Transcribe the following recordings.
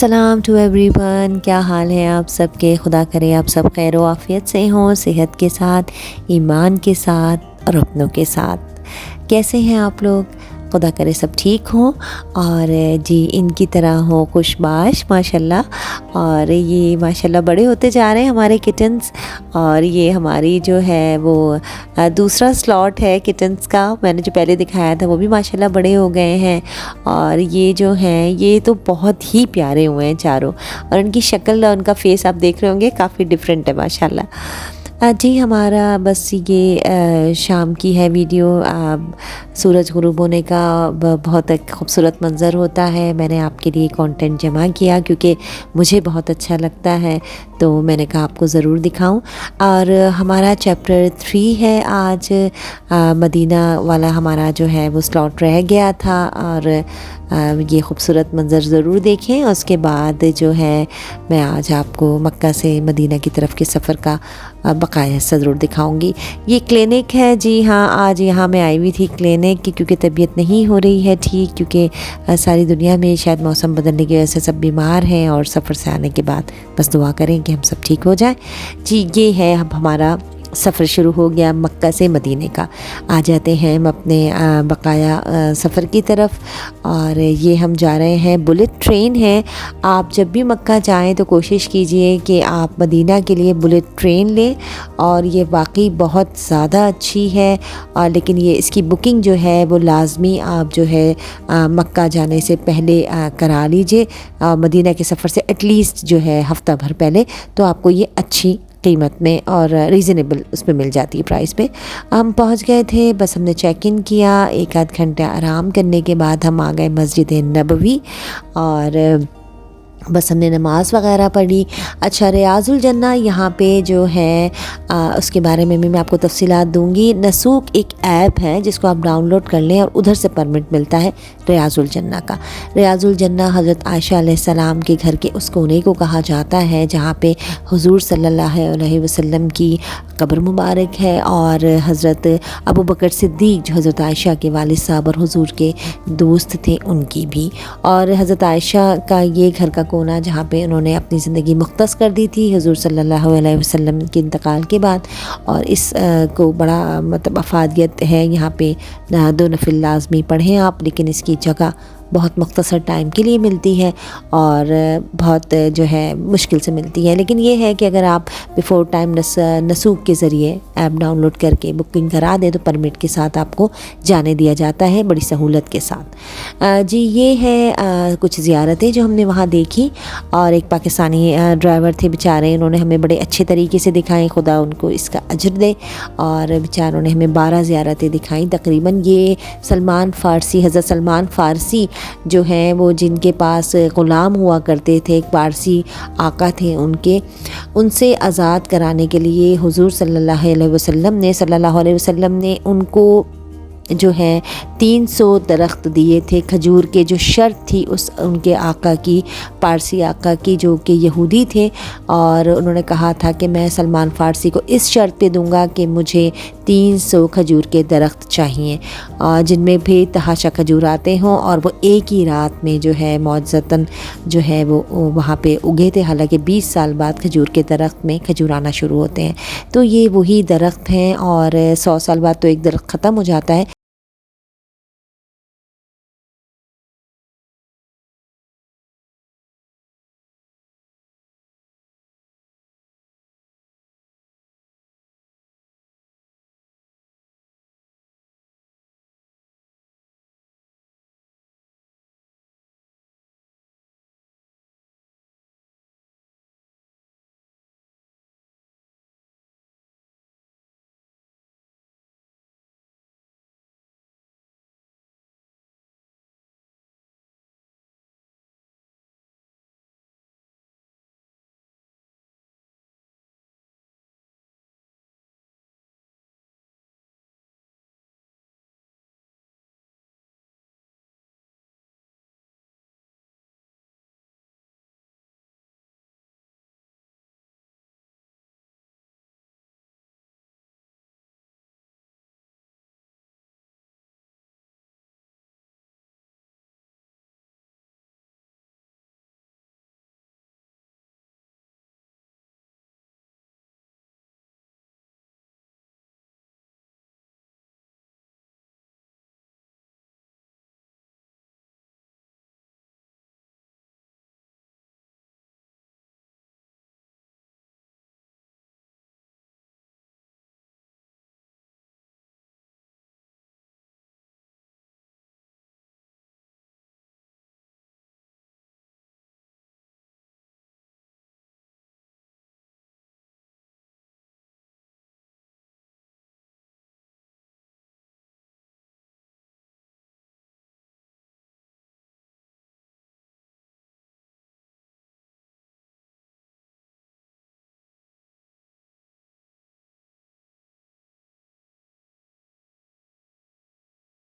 السلام to every one, کیا حال ہے آپ سب کے؟ خدا کرے آپ سب خیر و عافیت سے ہوں، صحت کے ساتھ، ایمان کے ساتھ اور اپنوں کے ساتھ۔ کیسے ہیں آپ لوگ؟ خدا کرے سب ٹھیک ہوں اور جی ان کی طرح ہوں خوش باش ماشاءاللہ۔ اور یہ ماشاءاللہ بڑے ہوتے جا رہے ہیں ہمارے کٹنز، اور یہ ہماری جو ہے وہ دوسرا سلاٹ ہے کٹنز کا۔ میں نے جو پہلے دکھایا تھا وہ بھی ماشاءاللہ بڑے ہو گئے ہیں، اور یہ جو ہیں یہ تو بہت ہی پیارے ہوئے ہیں چاروں، اور ان کی شکل اور ان کا فیس آپ دیکھ رہے ہوں گے کافی ڈیفرنٹ ہے ماشاءاللہ۔ جی ہمارا بس یہ شام کی ہے ویڈیو، سورج غروب ہونے کا بہت ایک خوبصورت منظر ہوتا ہے۔ میں نے آپ کے لیے کانٹینٹ جمع کیا کیونکہ مجھے بہت اچھا لگتا ہے، تو میں نے کہا آپ کو ضرور دکھاؤں۔ اور ہمارا چیپٹر 3 ہے آج، مدینہ والا ہمارا جو ہے وہ سلاٹ رہ گیا تھا، اور یہ خوبصورت منظر ضرور دیکھیں۔ اس کے بعد جو ہے میں آج آپ کو مکہ سے مدینہ کی طرف کے سفر کا بقایا حصہ ضرور دکھاؤں گی۔ یہ کلینک ہے، جی ہاں آج یہاں میں آئی ہوئی تھی کلینک کی، کیونکہ طبیعت نہیں ہو رہی ہے ٹھیک، کیونکہ ساری دنیا میں شاید موسم بدلنے کی وجہ سے سب بیمار ہیں، اور سفر سے آنے کے بعد بس دعا کریں کہ ہم سب ٹھیک ہو جائیں۔ جی یہ ہے اب ہمارا سفر شروع ہو گیا مکہ سے مدینے کا۔ آ جاتے ہیں ہم اپنے بقایا سفر کی طرف، اور یہ ہم جا رہے ہیں، بلٹ ٹرین ہے۔ آپ جب بھی مکہ جائیں تو کوشش کیجئے کہ آپ مدینہ کے لیے بلٹ ٹرین لیں، اور یہ واقعی بہت زیادہ اچھی ہے، اور لیکن یہ اس کی بکنگ جو ہے وہ لازمی آپ جو ہے مکہ جانے سے پہلے کرا لیجئے، مدینہ کے سفر سے ایٹ لیسٹ جو ہے ہفتہ بھر پہلے، تو آپ کو یہ اچھی قیمت میں اور ریزنیبل اس میں مل جاتی ہے پرائس پہ۔ ہم پہنچ گئے تھے، بس ہم نے چیک ان کیا، ایک آدھ گھنٹہ آرام کرنے کے بعد ہم آ گئے مسجد نبوی، اور بس ہم نے نماز وغیرہ پڑھی۔ اچھا ریاض الجنہ یہاں پہ جو ہے اس کے بارے میں بھی میں آپ کو تفصیلات دوں گی۔ نسوک ایک ایپ ہے جس کو آپ ڈاؤن لوڈ کر لیں، اور ادھر سے پرمٹ ملتا ہے ریاض الجنہ کا۔ ریاض الجنہ حضرت عائشہ علیہ السلام کے گھر کے اس کونے کو کہا جاتا ہے جہاں پہ حضور صلی اللہ علیہ وسلم کی قبر مبارک ہے، اور حضرت ابوبکر صدیق جو حضرت عائشہ کے والد صاحب اور حضور کے دوست تھے ان کی بھی، اور حضرت عائشہ کا یہ گھر کا کونا جہاں پہ انہوں نے اپنی زندگی مختص کر دی تھی حضور صلی اللہ علیہ وسلم کے انتقال کے بعد، اور اس کو بڑا مطلب افادیت ہے یہاں پہ۔ 2 نفل لازمی پڑھیں آپ، لیکن اس کی جگہ بہت مختصر ٹائم کے لیے ملتی ہے، اور بہت جو ہے مشکل سے ملتی ہے، لیکن یہ ہے کہ اگر آپ بیفور ٹائم نسوک کے ذریعے ایپ ڈاؤن لوڈ کر کے بکنگ کرا دیں تو پرمٹ کے ساتھ آپ کو جانے دیا جاتا ہے بڑی سہولت کے ساتھ۔ جی یہ ہے کچھ زیارتیں جو ہم نے وہاں دیکھی، اور ایک پاکستانی ڈرائیور تھے بیچارے، انہوں نے ہمیں بڑے اچھے طریقے سے دکھائیں، خدا ان کو اس کا اجر دے، اور بیچاروں نے ہمیں 12 زیارتیں دکھائیں تقریباً۔ یہ سلمان فارسی، حضرت سلمان فارسی جو ہیں وہ جن کے پاس غلام ہوا کرتے تھے، ایک پارسی آقا تھے ان سے آزاد کرانے کے لیے حضور صلی اللہ علیہ وسلم نے ان کو جو ہے 300 درخت دیے تھے کھجور کے، جو شرط تھی اس ان کے آقا کی، پارسی آقا کی جو کہ یہودی تھے، اور انہوں نے کہا تھا کہ میں سلمان فارسی کو اس شرط پہ دوں گا کہ مجھے 300 کھجور کے درخت چاہیے، جن میں بھی تحاشا کھجور آتے ہوں، اور وہ ایک ہی رات میں جو ہے معجزتاً جو ہے وہ وہاں پہ اگے تھے، حالانکہ 20 سال بعد کھجور کے درخت میں کھجور آنا شروع ہوتے ہیں۔ تو یہ وہی درخت ہیں، اور 100 سال بعد تو ایک درخت ختم ہو جاتا ہے،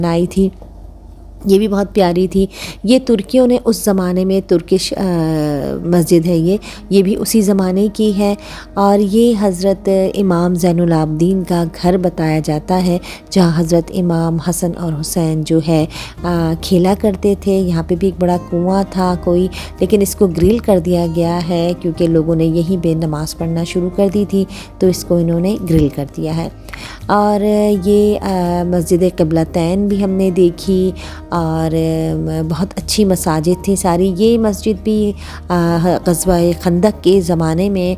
بنائی تھی، یہ بھی بہت پیاری تھی۔ یہ ترکیوں نے اس زمانے میں ترکش مسجد ہے، یہ بھی اسی زمانے کی ہے، اور یہ حضرت امام زین العابدین کا گھر بتایا جاتا ہے، جہاں حضرت امام حسن اور حسین جو ہے کھیلا کرتے تھے۔ یہاں پہ بھی ایک بڑا کنواں تھا کوئی، لیکن اس کو گرل کر دیا گیا ہے کیونکہ لوگوں نے یہیں پہ نماز پڑھنا شروع کر دی تھی، تو اس کو انہوں نے گرل کر دیا ہے۔ اور یہ مسجد قبلتین بھی ہم نے دیکھی، اور بہت اچھی مساجد تھی ساری۔ یہ مسجد بھی غزوہ خندق کے زمانے میں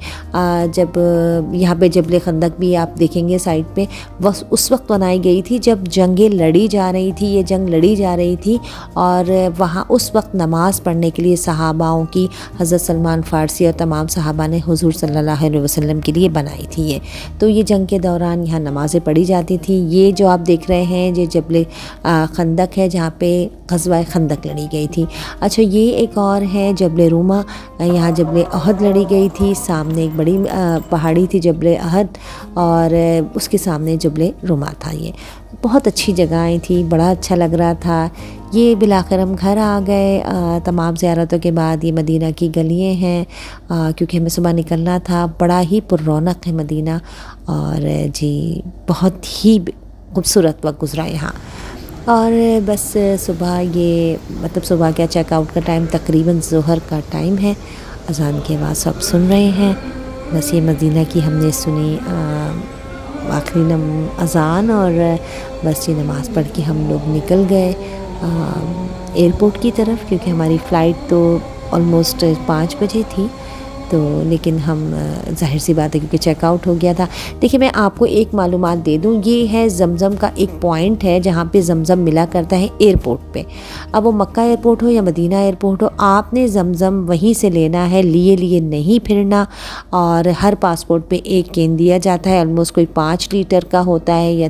جب یہاں پہ جبل خندق بھی آپ دیکھیں گے سائٹ پہ، بس اس وقت بنائی گئی تھی جب جنگیں لڑی جا رہی تھی، یہ جنگ لڑی جا رہی تھی، اور وہاں اس وقت نماز پڑھنے کے لیے صحاباؤں کی حضرت سلمان فارسی اور تمام صحابہ نے حضور صلی اللہ علیہ وسلم کے لیے بنائی تھی یہ۔ تو یہ جنگ کے دوران یہاں نمازیں پڑھی جاتی تھی۔ یہ جو آپ دیکھ رہے ہیں یہ جبل خندق ہے جہاں پہ غزوہ خندق لڑی گئی تھی۔ اچھا، یہ ایک اور ہے جبل روما، یہاں جبل احد لڑی گئی تھی، سامنے ایک بڑی پہاڑی تھی جبل احد، اور اس کے سامنے جبل روما تھا۔ یہ بہت اچھی جگہیں تھی، بڑا اچھا لگ رہا تھا۔ یہ بالآخر ہم گھر آ گئے تمام زیارتوں کے بعد۔ یہ مدینہ کی گلیاں ہیں کیونکہ ہمیں صبح نکلنا تھا۔ بڑا ہی پر رونق ہے مدینہ، اور جی بہت ہی خوبصورت وقت گزرا یہاں۔ اور بس صبح یہ مطلب صبح کیا، چیک آؤٹ کا ٹائم تقریباً ظہر کا ٹائم ہے، اذان کے بعد سب سن رہے ہیں۔ بس یہ مدینہ کی ہم نے سنی آخری اذان، اور بس یہ نماز پڑھ کے ہم لوگ نکل گئے ایئرپورٹ کی طرف، کیونکہ ہماری فلائٹ تو آلموسٹ 5 بجے تھی، تو لیکن ہم ظاہر سی بات ہے کیونکہ چیک آؤٹ ہو گیا تھا۔ دیکھیے میں آپ کو ایک معلومات دے دوں، یہ ہے زمزم کا ایک پوائنٹ ہے جہاں پہ زمزم ملا کرتا ہے ایئرپورٹ پہ۔ اب وہ مکہ ایئرپورٹ ہو یا مدینہ ایئرپورٹ ہو، آپ نے زمزم وہیں سے لینا ہے، لیے نہیں پھرنا۔ اور ہر پاسپورٹ پہ ایک کین دیا جاتا ہے، آلموسٹ کوئی 5 لیٹر کا ہوتا ہے یا